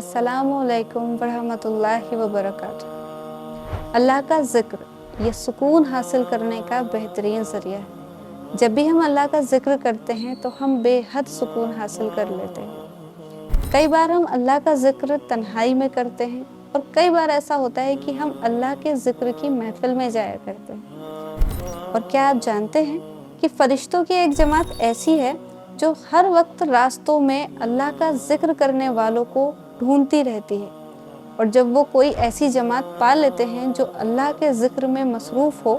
अस्सलामुअलैकुम वरहमतुल्लाहि वबरकातुहू। अल्लाह का ज़िक्र ये सुकून हासिल करने का बेहतरीन ज़रिया है। जब भी हम अल्लाह का ज़िक्र करते हैं तो हम बेहद सुकून हासिल कर लेते हैं। कई बार हम अल्लाह का ज़िक्र तन्हाई में करते हैं और कई बार ऐसा होता है कि हम अल्लाह के ज़िक्र की महफ़िल में जाया करते हैं। और क्या आप जानते हैं कि फ़रिश्तों की एक जमात ऐसी है जो हर वक्त रास्तों में अल्लाह का ज़िक्र करने वालों को ढूंढती रहती है, और जब वो कोई ऐसी जमात पा लेते हैं जो अल्लाह के ज़िक्र में मसरूफ़ हो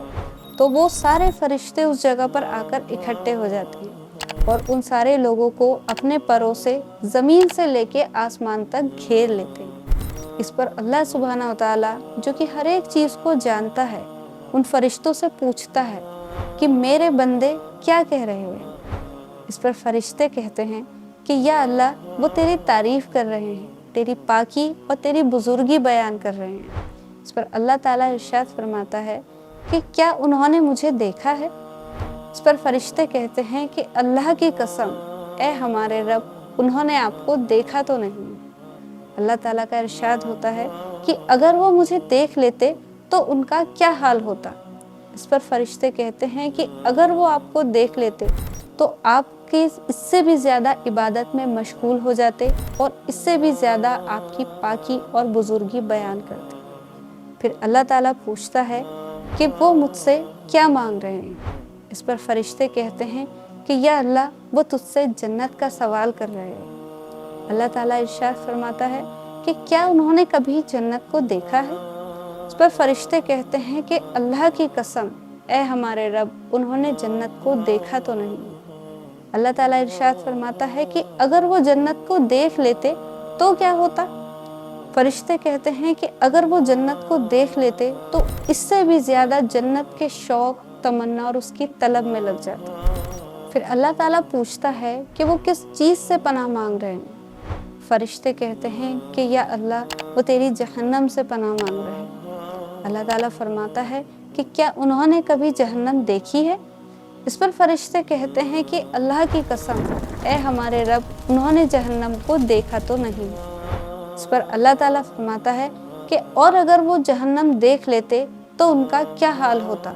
तो वो सारे फरिश्ते उस जगह पर आकर इकट्ठे हो जाते हैं और उन सारे लोगों को अपने परों से ज़मीन से लेके आसमान तक घेर लेते हैं। इस पर अल्लाह सुब्हाना व तआला जो कि हर एक चीज़ को जानता है उन फरिश्तों से पूछता है कि मेरे बंदे क्या कह रहे हैं। इस पर फरिश्ते कहते हैं कि या अल्लाह, वो तेरी तारीफ़ कर रहे हैं, तेरी पाकी और तेरी बुजुर्गी बयान कर रहे हैं। इस पर अल्लाह ताला इरशाद फरमाता है कि क्या उन्होंने मुझे देखा है। इस पर फरिश्ते कहते हैं कि अल्लाह की कसम, ए हमारे रब, उन्होंने आपको देखा तो नहीं। अल्लाह ताला का इरशाद होता है कि अगर वो मुझे देख लेते तो उनका क्या हाल होता। इस पर फरिश्ते कहते हैं कि अगर वो आपको देख लेते तो आपकी इससे भी ज़्यादा इबादत में मशगूल हो जाते और इससे भी ज़्यादा आपकी पाकी और बुजुर्गी बयान करते। फिर अल्लाह ताला पूछता है कि वो मुझसे क्या मांग रहे हैं। इस पर फरिश्ते कहते हैं कि या अल्लाह, वो तुझसे जन्नत का सवाल कर रहे हैं। अल्लाह ताला इरशाद फरमाता है कि क्या उन्होंने कभी जन्नत को देखा है। इस पर फरिश्ते कहते हैं कि अल्लाह की कसम, ए हमारे रब, उन्होंने जन्नत को देखा तो नहीं। अल्लाह ताला इरशाद फरमाता है कि अगर वो जन्नत को देख लेते तो क्या होता। फरिश्ते कहते हैं कि अगर वो जन्नत को देख लेते तो इससे भी ज़्यादा जन्नत के शौक़, तमन्ना और उसकी तलब में लग जाते। फिर अल्लाह ताला पूछता है कि वो किस चीज़ से पनाह मांग रहे हैं। फरिश्ते कहते हैं कि या अल्लाह, वो तेरी जहन्नम से पनाह मांग रहे हैं। अल्लाह ताला फरमाता है कि क्या उन्होंने कभी जहन्नम देखी है। इस पर फरिश्ते कहते हैं कि अल्लाह की कसम, ए हमारे रब, उन्होंने जहन्नम को देखा तो नहीं। इस पर अल्लाह ताला फरमाता है कि और अगर वो जहन्नम देख लेते तो उनका क्या हाल होता।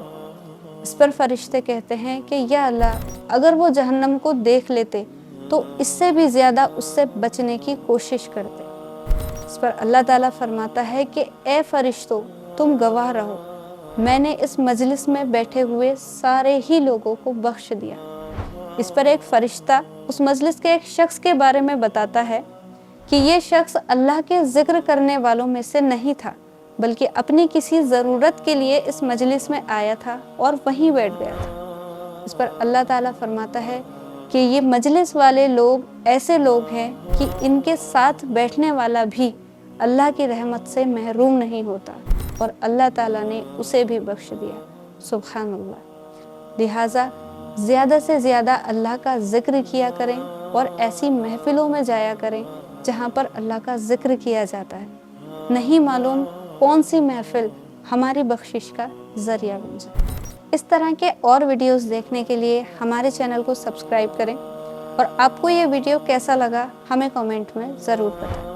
इस पर फरिश्ते कहते हैं कि या अल्लाह, अगर वो जहन्नम को देख लेते तो इससे भी ज़्यादा उससे बचने की कोशिश करते। इस पर अल्लाह ताला फरमाता है कि ए फरिश्तों, तुम गवाह रहो, मैंने इस मजलिस में बैठे हुए सारे ही लोगों को बख्श दिया। इस पर एक फरिश्ता उस मजलिस के एक शख्स के बारे में बताता है कि ये शख्स अल्लाह के ज़िक्र करने वालों में से नहीं था, बल्कि अपनी किसी ज़रूरत के लिए इस मजलिस में आया था और वहीं बैठ गया था। इस पर अल्लाह ताला फरमाता है कि ये मजलिस वाले लोग ऐसे लोग हैं कि इनके साथ बैठने वाला भी अल्लाह की रहमत से महरूम नहीं होता, और अल्लाह ताला ने उसे भी बख्श दिया। सुभान अल्लाह। लिहाजा ज़्यादा से ज़्यादा अल्लाह का ज़िक्र किया करें और ऐसी महफ़िलों में जाया करें जहाँ पर अल्लाह का ज़िक्र किया जाता है। नहीं मालूम कौन सी महफ़िल हमारी बख्शिश का ज़रिया बन जाए। इस तरह के और वीडियोस देखने के लिए हमारे चैनल को सब्सक्राइब करें, और आपको ये वीडियो कैसा लगा हमें कमेंट में ज़रूर बताएं।